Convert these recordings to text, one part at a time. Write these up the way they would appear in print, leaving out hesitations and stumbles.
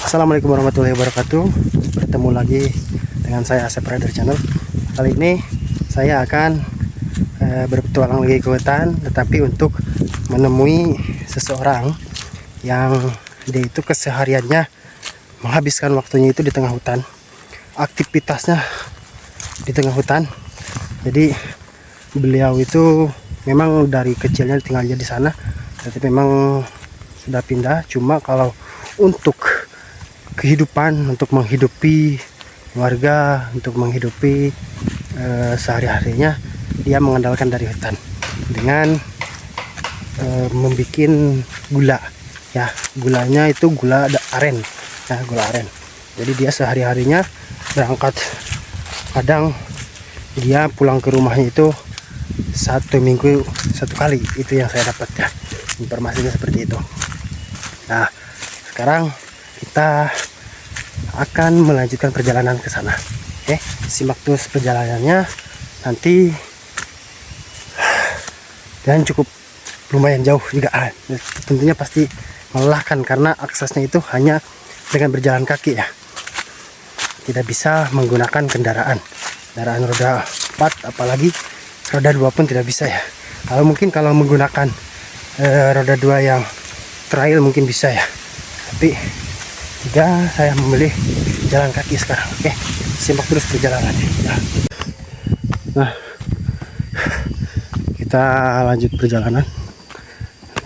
Assalamualaikum warahmatullahi wabarakatuh. Bertemu lagi dengan saya Asep Rider Channel. Kali ini saya akan berpetualang lagi ke hutan, tetapi untuk menemui seseorang yang dia itu kesehariannya menghabiskan waktunya itu di tengah hutan, aktivitasnya di tengah hutan. Jadi beliau itu memang dari kecilnya tinggalnya di sana, tapi memang sudah pindah. Cuma kalau untuk kehidupan, untuk menghidupi warga, untuk menghidupi sehari-harinya, dia mengandalkan dari hutan dengan membuat gula. Ya, gulanya itu gula aren, ya, gula aren. Jadi dia sehari-harinya berangkat, kadang dia pulang ke rumahnya itu 1 minggu 1 kali. Itu yang saya dapat, ya, informasinya seperti itu. Nah, sekarang kita akan melanjutkan perjalanan ke sana. Oke, simak terus perjalanannya nanti, dan cukup lumayan jauh juga. Tentunya pasti melelahkan karena aksesnya itu hanya dengan berjalan kaki, ya. Tidak bisa menggunakan kendaraan roda 4, apalagi roda 2 pun tidak bisa, ya. Kalau menggunakan roda 2 yang trail mungkin bisa, ya. Tapi tidak, saya memilih jalan kaki sekarang. Oke, simak terus perjalanannya, ya. Nah, kita lanjut perjalanan.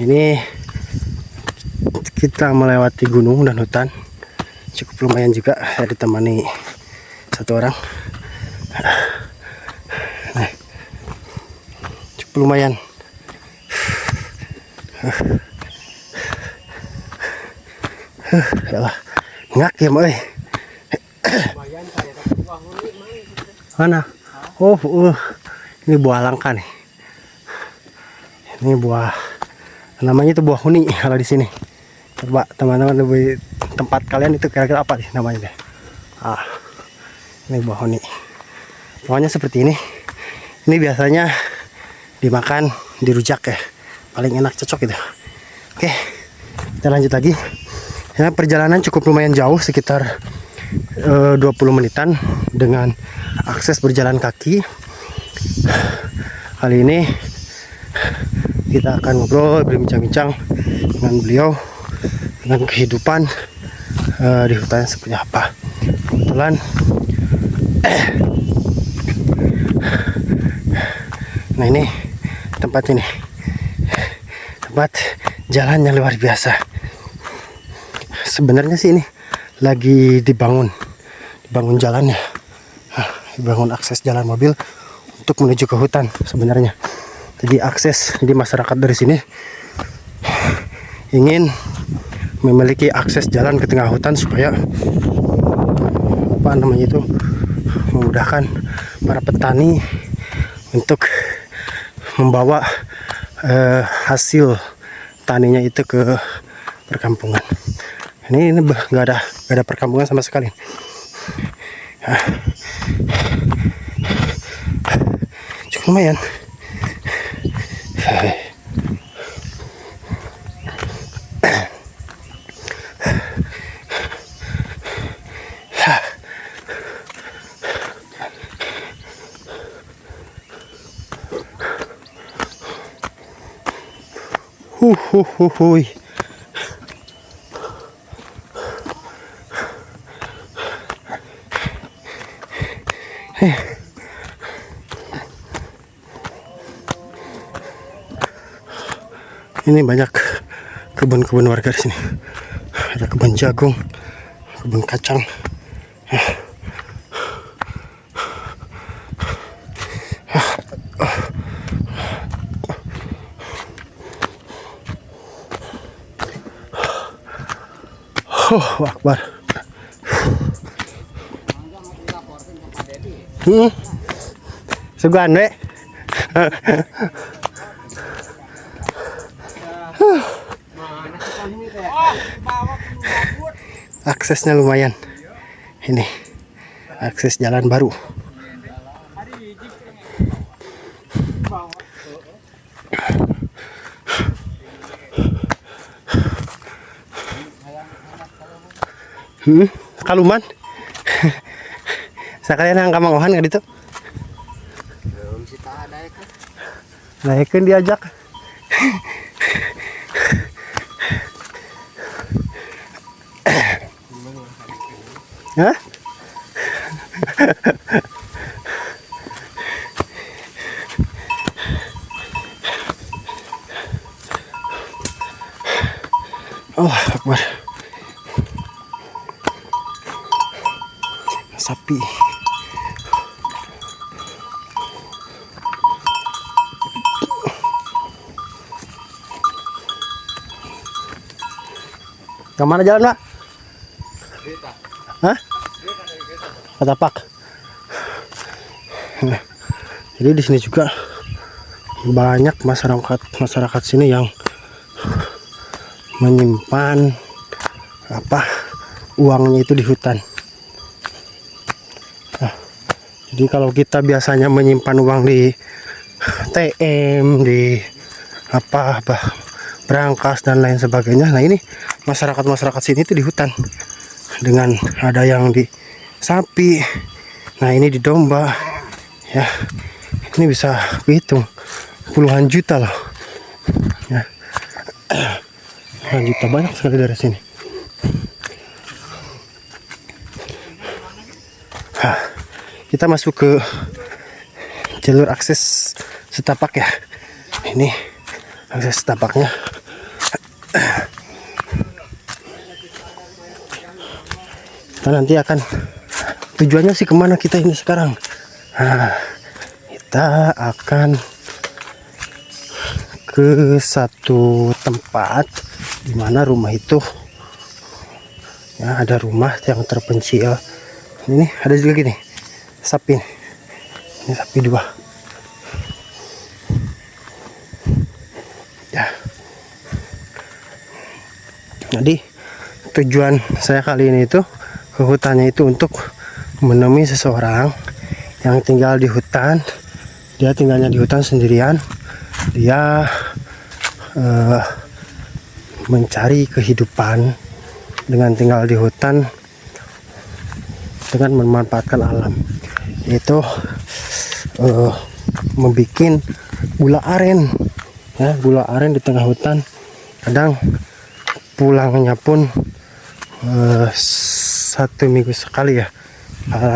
Ini kita melewati gunung dan hutan, cukup lumayan juga. Saya ditemani 1 orang. Nah, cukup lumayan. Yalah, ngak ya, Moy. Mana? Oh, ini buah langka nih. Ini buah, namanya itu buah huni kalau di sini. Coba teman-teman, lebih tempat kalian itu kira-kira apa nih namanya deh? Ini buah huni. Pokoknya seperti ini. Ini biasanya dimakan, dirujak, ya. Paling enak, cocok gitu. Oke, kita lanjut lagi. Ya, perjalanan cukup lumayan jauh, sekitar 20 menitan dengan akses berjalan kaki. Kali ini kita akan ngobrol, berbincang-bincang dengan beliau, dengan kehidupan di hutan seperti apa. Kebetulan nah, ini tempat jalan yang luar biasa. Sebenarnya sih ini lagi dibangun jalannya, dibangun akses jalan mobil untuk menuju ke hutan sebenarnya. Jadi masyarakat dari sini ingin memiliki akses jalan ke tengah hutan supaya memudahkan para petani untuk membawa hasil taninya itu ke perkampungan. Ini nggak ada perkampungan sama sekali. Cukup lumayan. Hui. Ini banyak kebun-kebun warga di sini. Ada kebun jagung, kebun kacang. Akbar. Sugan we. Aksesnya lumayan. Ini akses jalan baru. Kaluman. Sakalian yang kamangohan nggak itu? Belum sih tak ada kan. Naikin diajak. Hah? Allah Akbar. Sapi. Kemana jalan, Pak? Hah? Katapak. Nah, jadi di sini juga banyak masyarakat sini yang menyimpan uangnya itu di hutan. Nah, jadi kalau kita biasanya menyimpan uang di TM, di berangkas dan lain sebagainya. Nah, ini masyarakat sini itu di hutan, dengan ada yang di sapi, nah ini di domba, ya ini bisa dihitung puluhan juta loh, ya. Puluhan juta, banyak sekali dari sini. Nah, kita masuk ke jalur akses setapak ya. Ini akses setapaknya. Kita nanti akan, tujuannya sih kemana kita ini sekarang? Nah, kita akan ke satu tempat di mana rumah itu, ya, ada rumah yang terpencil. Ini ada juga gini sapi, ini sapi dua, ya. Jadi tujuan saya kali ini itu ke hutannya itu untuk menemui seseorang yang tinggal di hutan. Dia tinggalnya di hutan sendirian. Dia mencari kehidupan dengan tinggal di hutan, dengan memanfaatkan alam, yaitu membuat gula aren, ya, gula aren di tengah hutan. Kadang pulangnya pun 1 minggu sekali ya,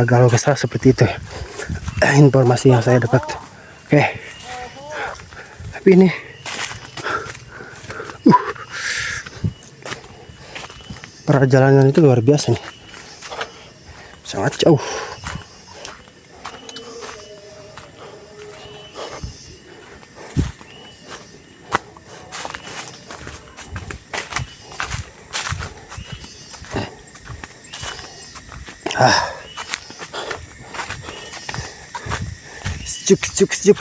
kalau nggak salah seperti itu ya, informasi yang saya dapat. Oke, tapi ini perjalanan itu luar biasa nih, sangat jauh. Sejuk.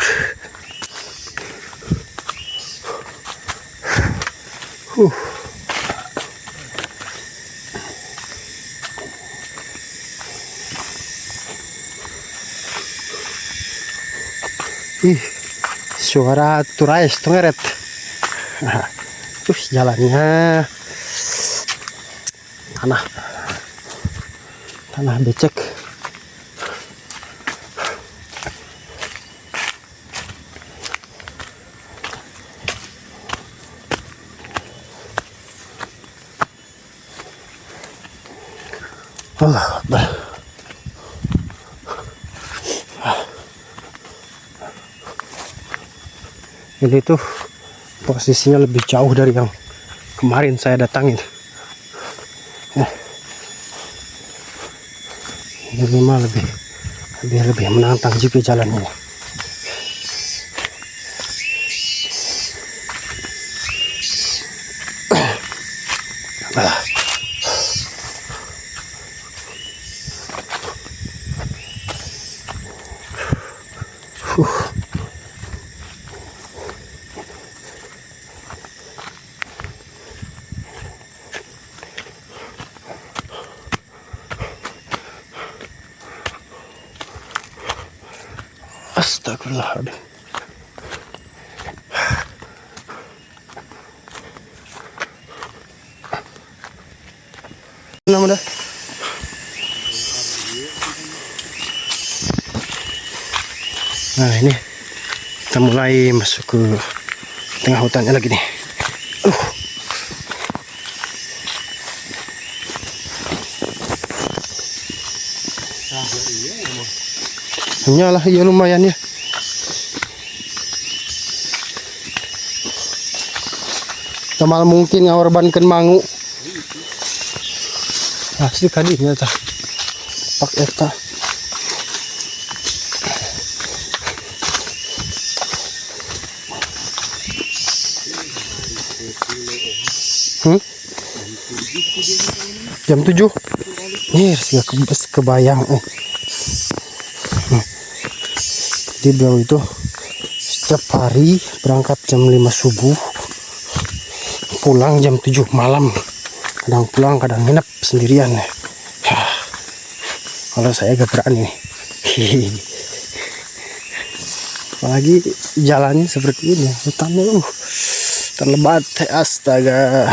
Ih, suara turais tengeret. Terus jalannya tanah becek. Allah Akbar. Ini tuh posisinya lebih jauh dari yang kemarin saya datangin. Ini mah lebih menantang juga jalannya. Astagfirullahaladzim. Nama dah. Nah ini kita mulai masuk ke tengah hutannya lagi nih. Nyalah, iya lumayan ya. Tamal mungkin ngorbankan mangu. Asli kadinya tah. Pak eta. Jam 7. Sih kebayang. Jadi beliau itu setiap hari berangkat jam 5 subuh, pulang jam 7 malam. Kadang pulang, kadang nginep sendirian. Kalau saya gak berani. Apalagi jalannya seperti ini, hutannya terlebat, astaga.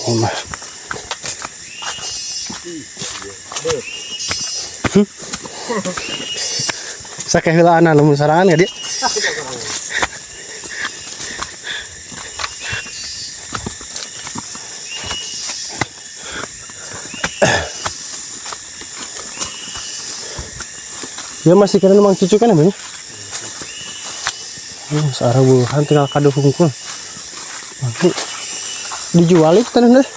Ini mah. Sakehilana lamun sarangan ya dia. Ya masih kena memang cucu kan namanya. Searah buruhan tinggal kado hungkul. Nanti dijual itu tanah deh.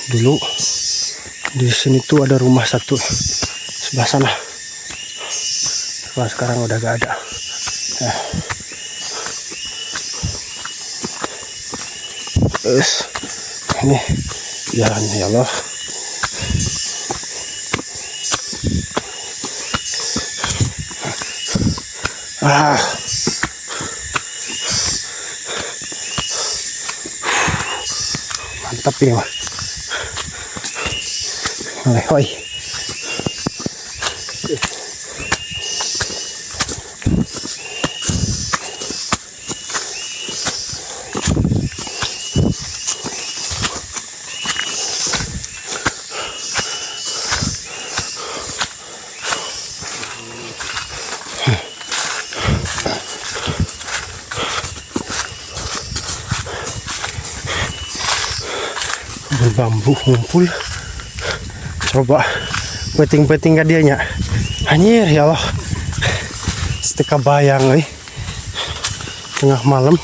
Dulu di sini tuh ada rumah satu sebelah sana. Sekarang udah gak ada. Ini jalan ya Allah. Mantap ini mah. Hoi. Bambu ngumpul, coba peting-peting ke dianya. Anjir ya Allah, seteka bayang tengah malam.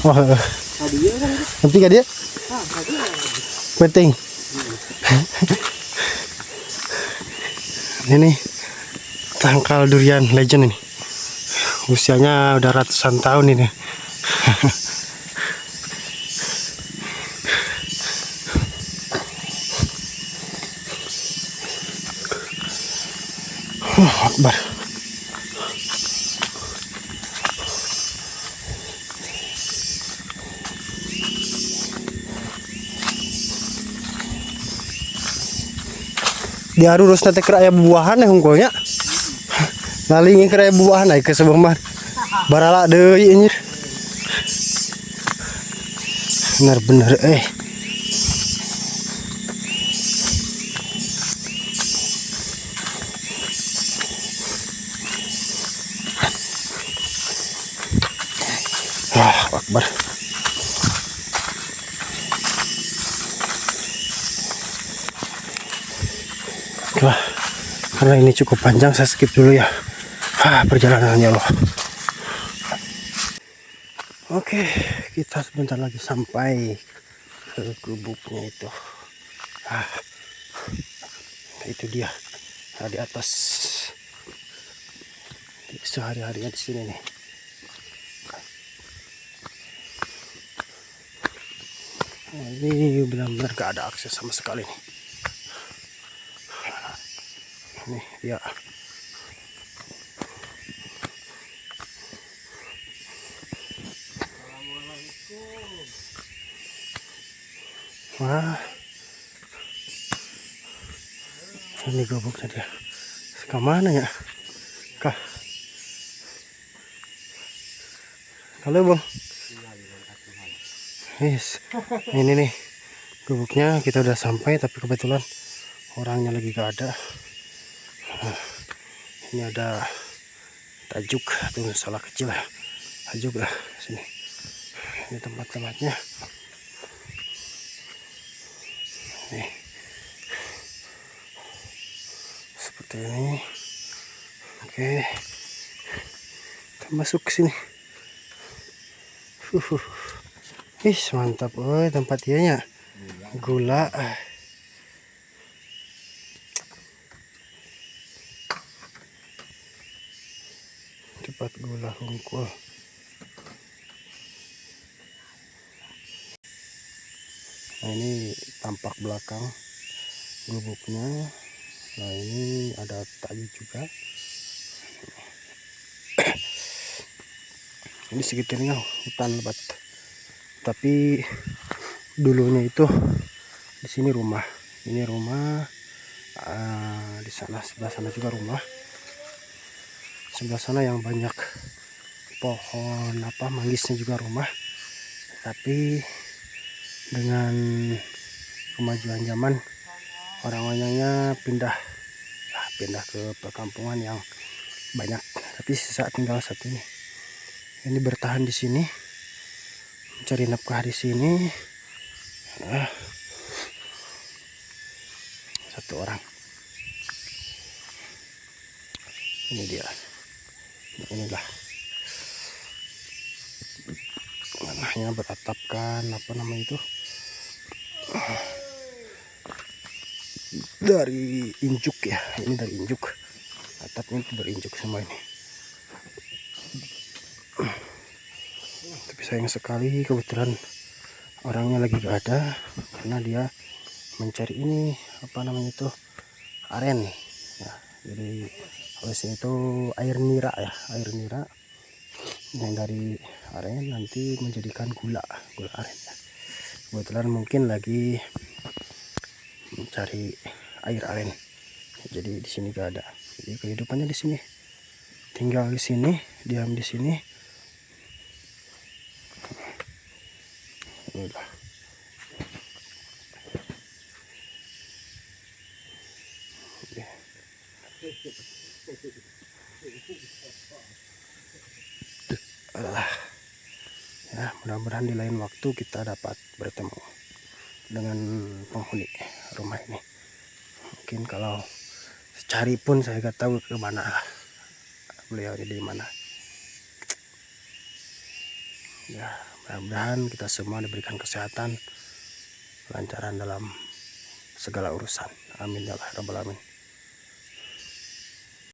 Wah, nanti gak dia? Peting. Ini tangkal durian legend ini. Usianya udah ratusan tahun ini. Akbar. Diarurus nanti keraya buahan ya hungkulnya. Lalingi keraya buahan ke sebelah barala deui anjir. Bener-bener Akbar. Wah, karena ini cukup panjang saya skip dulu ya. Perjalanannya loh. Oke, kita sebentar lagi sampai ke gubuknya itu. Itu dia di atas. Sehari-harinya di sini nih. Ini benar-benar gak ada akses sama sekali nih. Nih ya. rumah. Ini gubuknya dia. Kemana ya? Kah? Halo bang. Yes. Ini nih gubuknya, kita udah sampai tapi kebetulan orangnya lagi gak ada. Ini ada tajuk atau salah kecil lah. Tajuk lah sini. Ini tempat-tempatnya. Nih. Seperti ini. Oke. Kita masuk ke sini. Ih, mantap tempat dia gula. Tempat gula hungkul. Nah, ini tampak belakang gubuknya. Nah, ini ada tali juga. Ini sekitarnya hutan lebat. Tapi dulunya itu di sini rumah. Ini rumah. Di sana sebelah sana juga rumah. Sebelah sana yang banyak pohon manggisnya juga rumah. Tapi dengan kemajuan zaman, orang-orangnya pindah ke perkampungan yang banyak. Tapi sisa tinggal satu ini. Ini bertahan di sini, mencari nafkah di sini. Satu orang. Ini dia. Inilah tanahnya beratapkan itu dari injuk ya. Ini dari injuk, atapnya itu berinjuk semua ini. Tapi sayang sekali kebetulan orangnya lagi gak ada, karena dia mencari ini aren ya. Jadi olesnya itu air nira ya, air nira yang dari aren nanti menjadikan gula aren ya. Kebetulan mungkin lagi mencari air aren, jadi di sini gak ada. Jadi kehidupannya di sini, tinggal di sini, diam di sini. Inilah. Ya, mudah-mudahan di lain waktu kita dapat bertemu dengan penghuni rumah ini. Mungkin kalau cari pun saya gak tahu ke mana beliau di mana. Ya, mudah-mudahan kita semua diberikan kesehatan, kelancaran dalam segala urusan. Amin ya rabbal alamin.